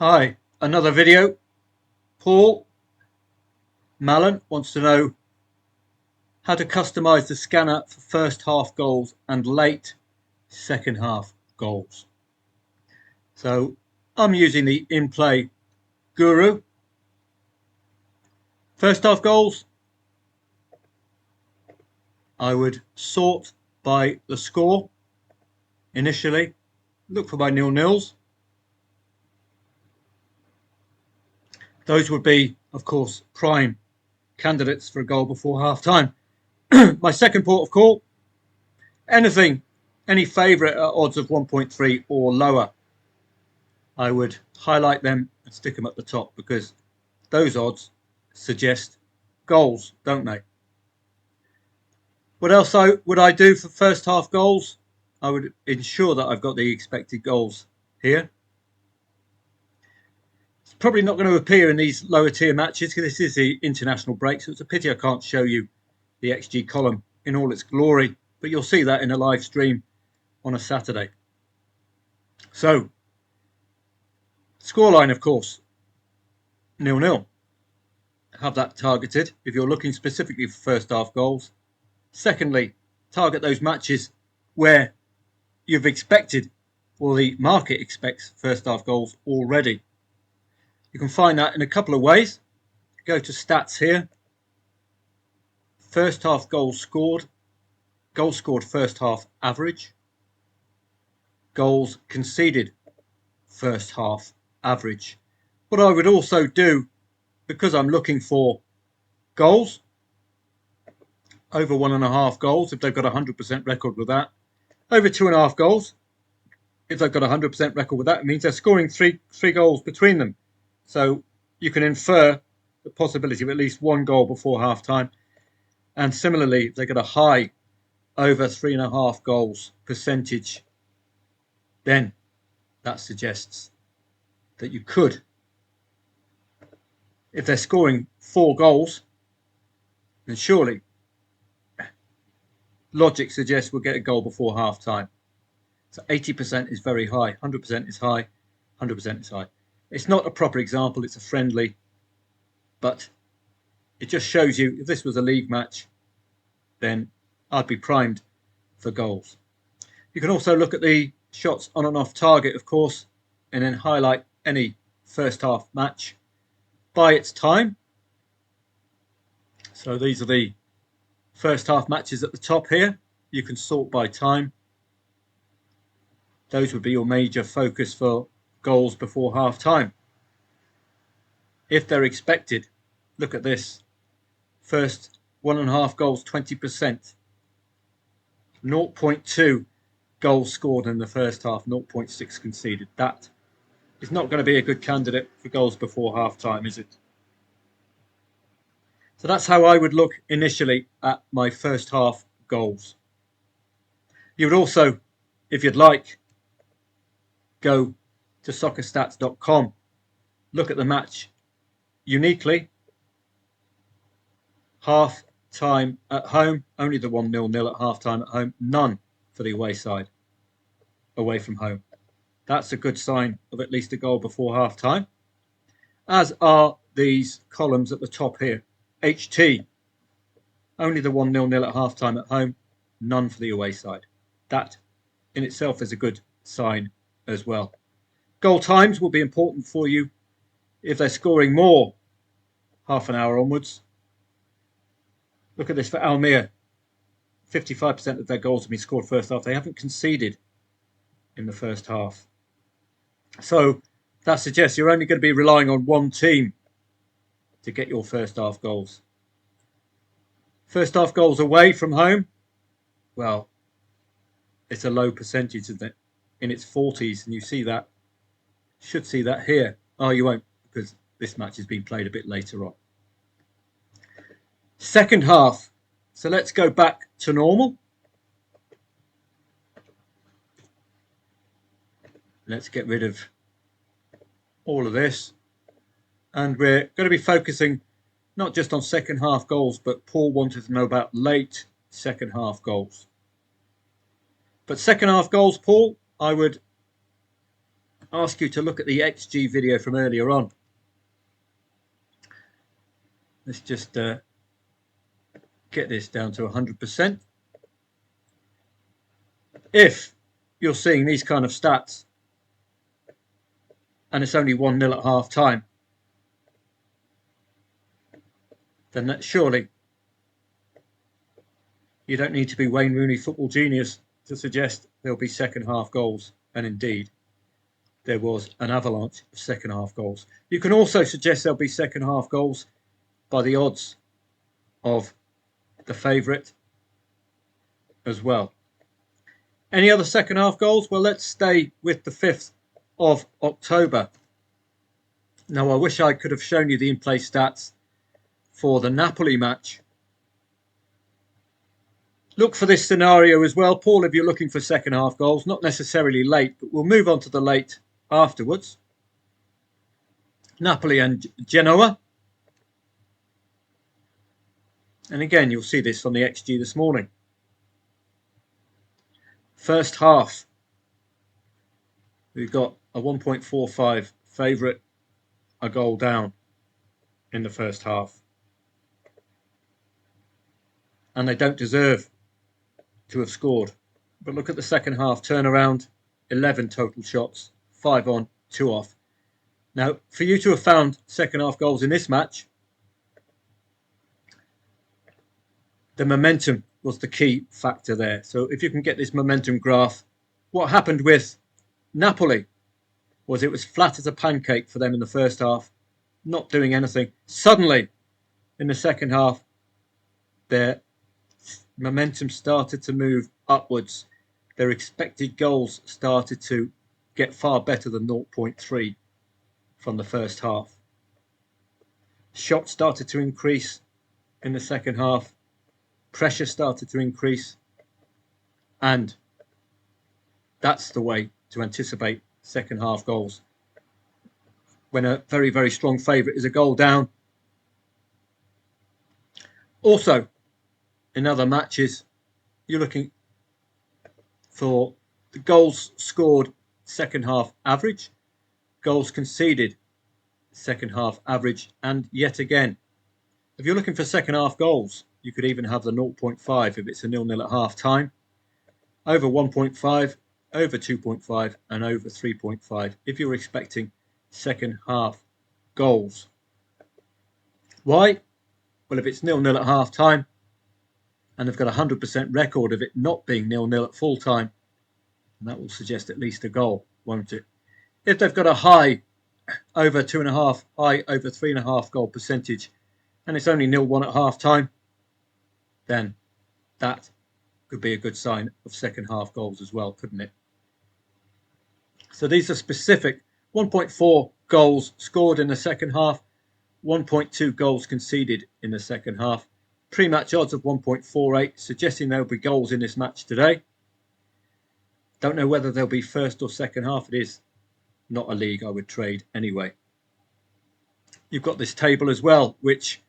Hi, another video. Paul Mallon wants to know how to customize the scanner for first half goals and late second half goals. So I'm using the INPLAY Guru. First half goals, I would sort by the score initially. Look for my nil-nils. Those would be, of course, prime candidates for a goal before half time. My second port of call, any favourite at odds of 1.3 or lower. I would highlight them and stick them at the top because those odds suggest goals, don't they? What else would I do for first half goals? I would ensure that I've got the expected goals here. It's probably not going to appear in these lower tier matches because this is the international break, so it's a pity I can't show you the XG column in all its glory, but you'll see that in a live stream on a Saturday. So, scoreline, of course, 0-0. Have that targeted if you're looking specifically for first half goals. Secondly, target those matches where you've expected or the market expects first half goals already. You can find that in a couple of ways. Go to stats here. First half goals scored first half average, goals conceded first half average. What I would also do, because I'm looking for goals, over 1.5 goals if they've got a 100% record with that, over 2.5 goals if they've got a 100% record with that, it means they're scoring three goals between them. So you can infer the possibility of at least one goal before half time. And similarly, if they've got a high over 3.5 goals percentage, then that suggests that you could, if they're scoring 4 goals, then surely logic suggests we'll get a goal before half time. So 80% is very high, 100% is high, 100% is high. It's not a proper example, it's a friendly, but it just shows you if this was a league match, then I'd be primed for goals. You can also look at the shots on and off target, of course, and then highlight any first half match by its time. So these are the first half matches at the top here. You can sort by time. Those would be your major focus for goals before half time. If they're expected, look at this. First 1.5 goals, 20%. 0.2 goals scored in the first half, 0.6 conceded. That is not going to be a good candidate for goals before half time, is it? So that's how I would look initially at my first half goals. You would also, if you'd like, go to soccerstats.com, look at the match uniquely. Half time at home, only the 1-0 at half time at home, none for the away side, away from home. That's a good sign of at least a goal before half time, as are these columns at the top here. HT, only the 1-0 at half time at home, none for the away side. That in itself is a good sign as well. Goal times will be important for you if they're scoring more half an hour onwards. Look at this for Almere. 55% of their goals have been scored first half. They haven't conceded in the first half. So that suggests you're only going to be relying on one team to get your first half goals. First half goals away from home, well, it's a low percentage, isn't it? In its 40s, and you see that. Should see that here. Oh, you won't, because this match has been played a bit later on. Second half. So let's go back to normal. Let's get rid of all of this. And we're going to be focusing not just on second half goals, but Paul wanted to know about late second half goals. But second half goals, Paul, I would ask you to look at the XG video from earlier on. Let's just get this down to 100%. If you're seeing these kind of stats and it's only 1-0 at half time, then that surely you don't need to be Wayne Rooney football genius to suggest there'll be second half goals. And indeed, there was an avalanche of second half goals. You can also suggest there'll be second half goals by the odds of the favourite as well. Any other second half goals? Well, let's stay with the 5th of October. Now, I wish I could have shown you the in-play stats for the Napoli match. Look for this scenario as well, Paul, if you're looking for second half goals, not necessarily late, but we'll move on to the late afterwards. Napoli and Genoa. And again, you'll see this on the XG this morning. First half, we've got a 1.45 favourite, a goal down in the first half. And they don't deserve to have scored. But look at the second half turnaround, 11 total shots, 5 on, 2 off. Now, for you to have found second half goals in this match, the momentum was the key factor there. So if you can get this momentum graph, what happened with Napoli was it was flat as a pancake for them in the first half, not doing anything. Suddenly, in the second half, their momentum started to move upwards. Their expected goals started to get far better than 0.3 from the first half. Shots started to increase in the second half. Pressure started to increase, and that's the way to anticipate second half goals. When a very, very strong favourite is a goal down. Also, in other matches, you're looking for the goals scored second half average, goals conceded second half average, and yet again, if you're looking for second half goals, you could even have the 0.5 if it's a 0-0 at half time, over 1.5, over 2.5 and over 3.5 if you're expecting second half goals. Why? Well, if it's 0-0 at half time and they've got a 100% record of it not being 0-0 at full time, that will suggest at least a goal, won't it? If they've got a high over 2.5, high over 3.5 goal percentage and it's only 0-1 at half time, then that could be a good sign of second half goals as well, couldn't it? So these are specific 1.4 goals scored in the second half, 1.2 goals conceded in the second half. Pre-match odds of 1.48, suggesting there will be goals in this match today. Don't know whether they'll be first or second half. It is not a league I would trade anyway. You've got this table as well, which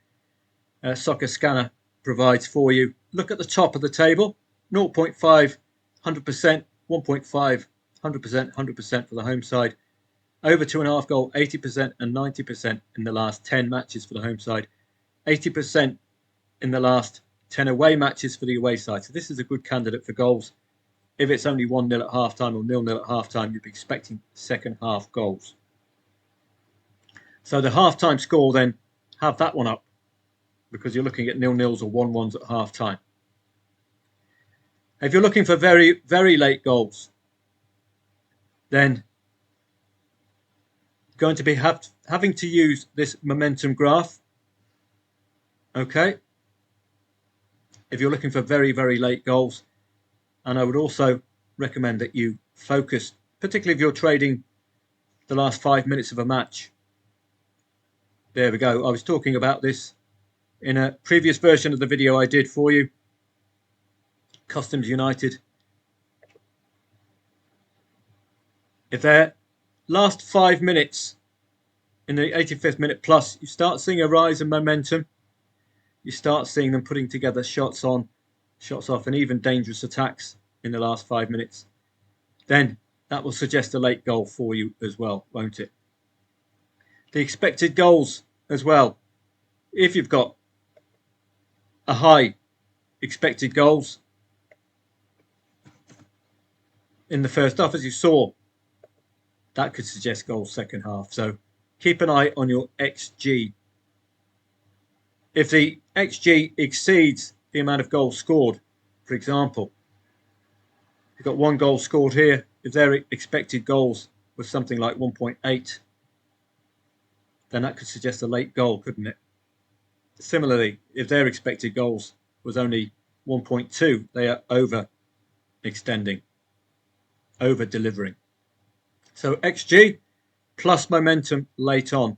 Soccer Scanner provides for you. Look at the top of the table. 0.5, 100%, 1.5, 100%, 100% for the home side. Over 2.5 goal, 80% and 90% in the last 10 matches for the home side. 80% in the last 10 away matches for the away side. So this is a good candidate for goals. If it's only 1-0 at half time or 0-0 at half time, you'd be expecting second half goals. So the half time score, then, have that one up, because you're looking at 0-0s or 1-1s at half time. If you're looking for very, very late goals, then going to be having to use this momentum graph. Okay. If you're looking for very, very late goals, and I would also recommend that you focus, particularly if you're trading the last 5 minutes of a match. There we go. I was talking about this in a previous version of the video I did for you. Customs United. If their last 5 minutes in the 85th minute plus, you start seeing a rise in momentum. You start seeing them putting together shots on, shots off, and even dangerous attacks in the last 5 minutes. Then That will suggest a late goal for you as well, won't it? The expected goals as well. If you've got a high expected goals in the first half, as you saw, that could suggest goals second half. So keep an eye on your XG. If the XG exceeds the amount of goals scored, for example, you've got one goal scored here, if their expected goals was something like 1.8, then that could suggest a late goal, couldn't it? Similarly, if their expected goals was only 1.2, they are overextending, over delivering. So XG plus momentum late on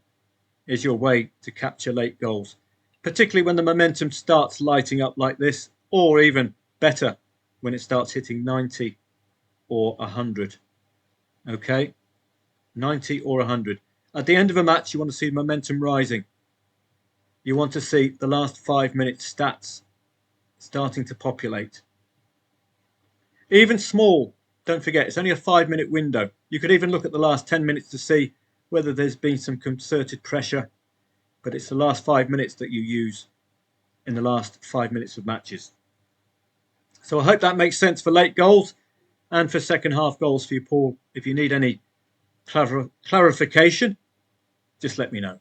is your way to capture late goals, particularly when the momentum starts lighting up like this, or even better when it starts hitting 90 or 100. Okay, 90 or 100. At the end of a match, you want to see momentum rising. You want to see the last 5 minutes stats starting to populate. Even small, don't forget, it's only a 5-minute window. You could even look at the last 10 minutes to see whether there's been some concerted pressure, but it's the last 5 minutes that you use in the last 5 minutes of matches. So I hope that makes sense for late goals and for second half goals for you, Paul. If you need any clarification, just let me know.